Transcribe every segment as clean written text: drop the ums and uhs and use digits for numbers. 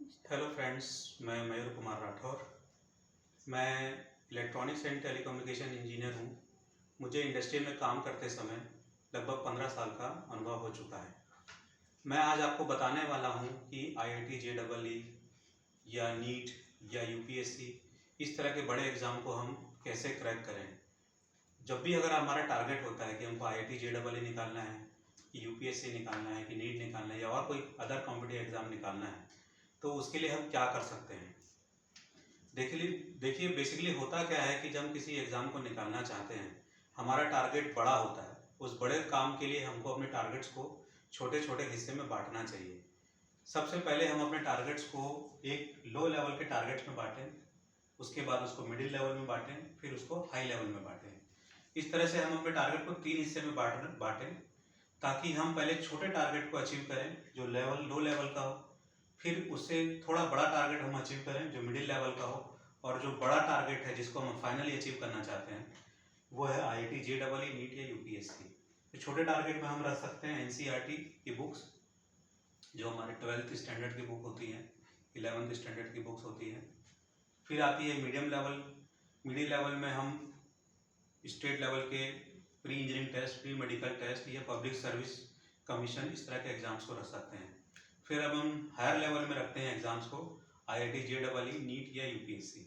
Hello friends, मैं मयूर कुमार राठौर। मैं electronics and telecommunication engineer हूँ। मुझे इंडस्ट्री में काम करते समय लगभग 15 साल का अनुभव हो चुका है। मैं आज आपको बताने वाला हूँ कि IIT JEE या नीट या UPSC इस तरह के बड़े एग्ज़ाम को हम कैसे क्रैक करें। जब भी अगर हमारा टारगेट होता है कि हमको IIT JEE निकालना है, कि UPSC निकालना है, कि नीट निकालना है या और कोई अदर कॉम्पिटिटिव एग्ज़ाम निकालना है, तो उसके लिए हम क्या कर सकते हैं। देखिए बेसिकली होता क्या है कि जब हम किसी एग्ज़ाम को निकालना चाहते हैं, हमारा टारगेट बड़ा होता है। उस बड़े काम के लिए हमको अपने टारगेट्स को छोटे छोटे हिस्से में बांटना चाहिए। सबसे पहले हम अपने टारगेट्स को एक लो लेवल के टारगेट्स में बांटें, उसके बाद उसको मिडिल लेवल में बांटें, फिर उसको हाई लेवल में बांटें। इस तरह से हम अपने टारगेट को 3 हिस्से में बांटें, ताकि हम पहले छोटे टारगेट को अचीव करें जो लो लेवल का हो, फिर उससे थोड़ा बड़ा टारगेट हम अचीव करें जो मिडिल लेवल का हो, और जो बड़ा टारगेट है जिसको हम फाइनली अचीव करना चाहते हैं वो है IIT JEE, नीट या UPSC। तो छोटे टारगेट में हम रख सकते हैं NCERT की बुक्स, जो हमारे 12th स्टैंडर्ड की बुक होती हैं, 11th स्टैंडर्ड की बुक्स होती हैं। फिर आती है मीडियम लेवल। मिडिल लेवल में हम स्टेट लेवल के pre engineering test, pre medical test या पब्लिक सर्विस कमीशन, इस तरह के एग्ज़ाम्स को रख सकते हैं। फिर अब हम हायर लेवल में रखते हैं एग्ज़ाम्स को IIT JEE, नीट या UPSC।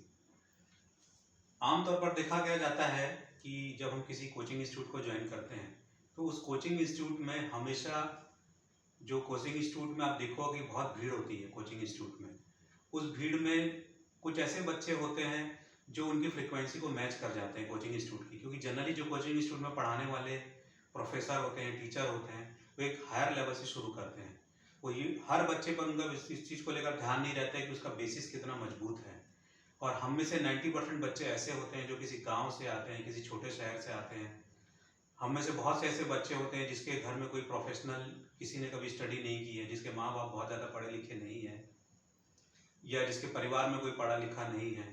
आमतौर पर देखा गया जाता है कि जब हम किसी कोचिंग इंस्टीट्यूट को ज्वाइन करते हैं तो उस कोचिंग इंस्टीट्यूट में हमेशा, जो कोचिंग इंस्टीट्यूट में आप देखोगे कि बहुत भीड़ होती है कोचिंग इंस्टीट्यूट में, उस भीड़ में कुछ ऐसे बच्चे होते हैं जो उनकी फ्रिक्वेंसी को मैच कर जाते हैं कोचिंग इंस्टीट्यूट की, क्योंकि जनरली जो कोचिंग इंस्टीट्यूट में पढ़ाने वाले प्रोफेसर होते हैं, टीचर होते हैं, वो एक हायर लेवल से शुरू करते हैं। वो ये हर बच्चे पर उनका इस चीज़ को लेकर ध्यान नहीं रहता है कि उसका बेसिस कितना मजबूत है। और हम में से 90% बच्चे ऐसे होते हैं जो किसी गांव से आते हैं, किसी छोटे शहर से आते हैं। हम में से बहुत से ऐसे बच्चे होते हैं जिसके घर में कोई प्रोफेशनल, किसी ने कभी स्टडी नहीं की है, जिसके माँ बाप बहुत ज़्यादा पढ़े लिखे नहीं हैं, या जिसके परिवार में कोई पढ़ा लिखा नहीं है।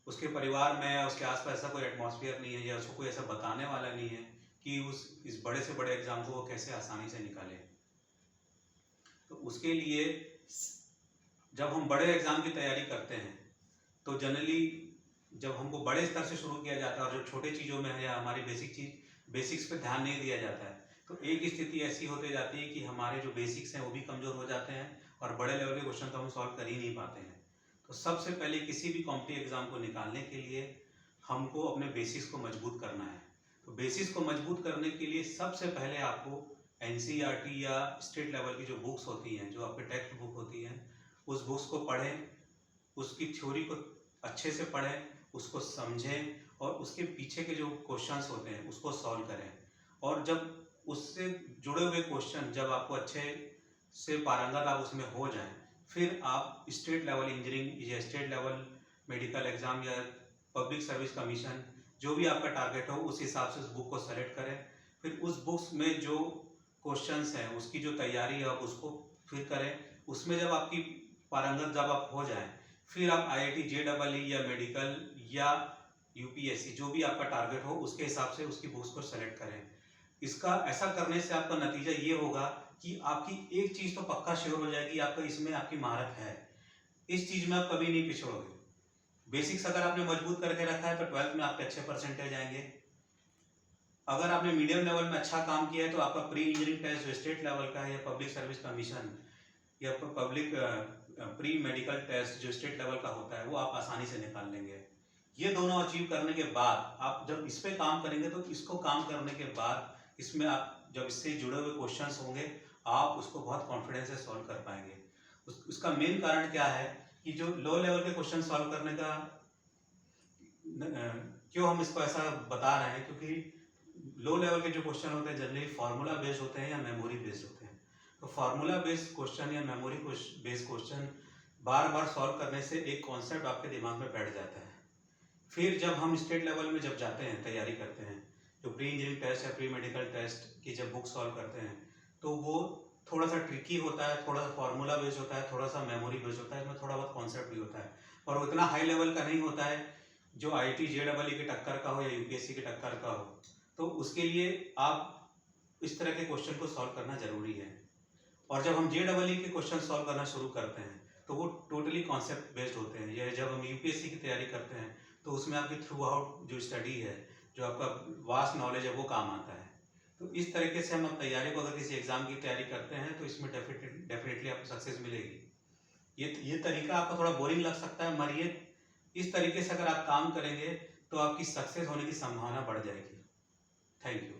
उसके परिवार में या उसके आसपास ऐसा कोई एटमॉस्फेयर नहीं है, या उसको कोई ऐसा बताने वाला नहीं है कि इस बड़े से बड़े एग्ज़ाम को वो कैसे आसानी से निकाले। तो उसके लिए जब हम बड़े एग्ज़ाम की तैयारी करते हैं तो जनरली जब हमको बड़े स्तर से शुरू किया जाता है और जब छोटे चीज़ों में है या हमारी बेसिक्स पे ध्यान नहीं दिया जाता है, तो एक स्थिति ऐसी होते जाती है कि हमारे जो बेसिक्स हैं वो भी कमज़ोर हो जाते हैं और बड़े लेवल के क्वेश्चन तो हम सॉल्व कर ही नहीं पाते हैं। तो सबसे पहले किसी भी कॉम्पिटिटिव एग्ज़ाम को निकालने के लिए हमको अपने बेसिक्स को मजबूत करना है। तो बेसिक्स को मजबूत करने के लिए सबसे पहले आपको NCERT या स्टेट लेवल की जो बुक्स होती हैं, जो आपके टेक्स्ट बुक होती हैं, उस बुक्स को पढ़ें, उसकी थ्योरी को अच्छे से पढ़ें, उसको समझें और उसके पीछे के जो क्वेश्चंस होते हैं उसको सॉल्व करें। और जब उससे जुड़े हुए क्वेश्चन जब आपको अच्छे से पारंगत आप उसमें हो जाएं, फिर आप स्टेट लेवल इंजीनियरिंग या स्टेट लेवल मेडिकल एग्ज़ाम या पब्लिक सर्विस कमीशन, जो भी आपका टारगेट हो, उस हिसाब से उस बुक को सेलेक्ट करें। फिर उस बुक्स में जो क्वेश्चंस हैं उसकी जो तैयारी है आप उसको फिर करें। उसमें जब आपकी पारंगत जब आप हो जाएं, फिर आप IIT JEE या मेडिकल या UPSC, जो भी आपका टारगेट हो उसके हिसाब से उसकी बुक्स को सेलेक्ट करें। इसका ऐसा करने से आपका नतीजा ये होगा कि आपकी एक चीज़ तो पक्का श्योर हो जाएगी, आपका इसमें आपकी महारत है, इस चीज़ में आप कभी नहीं पिछड़ोगे। बेसिक्स अगर आपने मजबूत करके रखा है तो 12th में आपके अच्छे परसेंटेज आएंगे। अगर आपने मीडियम लेवल में अच्छा काम किया है तो आपका प्री इंजीनियरिंग टेस्ट जो स्टेट लेवल का है या पब्लिक सर्विस कमीशन या पब्लिक प्री मेडिकल टेस्ट जो स्टेट लेवल का होता है वो आप आसानी से निकाल लेंगे। ये दोनों अचीव करने के बाद आप जब इस पे काम करेंगे तो इसको काम करने के बाद इसमें आप जब इससे जुड़े हुए क्वेश्चंस होंगे आप उसको बहुत कॉन्फिडेंस से सॉल्व कर पाएंगे। उसका मेन कारण क्या है कि जो लो लेवल के क्वेश्चन सॉल्व करने का क्यों हम इसको ऐसा बता रहे हैं, क्योंकि लो लेवल के जो क्वेश्चन होते हैं जनरली फार्मूला बेस्ड होते हैं या मेमोरी बेस्ड होते हैं। तो फार्मूला बेस्ड क्वेश्चन या मेमोरी बेस्ड क्वेश्चन बार बार सॉल्व करने से एक कॉन्सेप्ट आपके दिमाग में बैठ जाता है। फिर जब हम स्टेट लेवल में जब जाते हैं, तैयारी करते हैं, जो प्री इंजीनियरिंग टेस्ट या प्री मेडिकल टेस्ट की जब बुक सॉल्व करते हैं तो वो थोड़ा सा ट्रिकी होता है, थोड़ा सा फार्मूला बेस्ड होता है, थोड़ा सा मेमोरी बेस्ड होता है, इसमें थोड़ा बहुत कॉन्सेप्ट भी होता है और उतना हाई लेवल का नहीं होता है जो IIT JEE की टक्कर का हो या UPSC की टक्कर का हो। तो उसके लिए आप इस तरह के क्वेश्चन को सॉल्व करना जरूरी है। और जब हम JEE के क्वेश्चन सॉल्व करना शुरू करते हैं तो वो टोटली कॉन्सेप्ट बेस्ड होते हैं। यह जब हम यूपीएससी की तैयारी करते हैं तो उसमें आपकी थ्रू आउट जो स्टडी है, जो आपका वास्ट नॉलेज है, वो काम आता है। तो इस तरीके से हम अब तैयारी को, अगर किसी एग्ज़ाम की तैयारी करते हैं तो इसमें डेफिनेटली आपको सक्सेस मिलेगी। ये तरीका आपको थोड़ा बोरिंग लग सकता है, मगर ये इस तरीके से अगर आप काम करेंगे तो आपकी सक्सेस होने की संभावना बढ़ जाएगी। Thank you.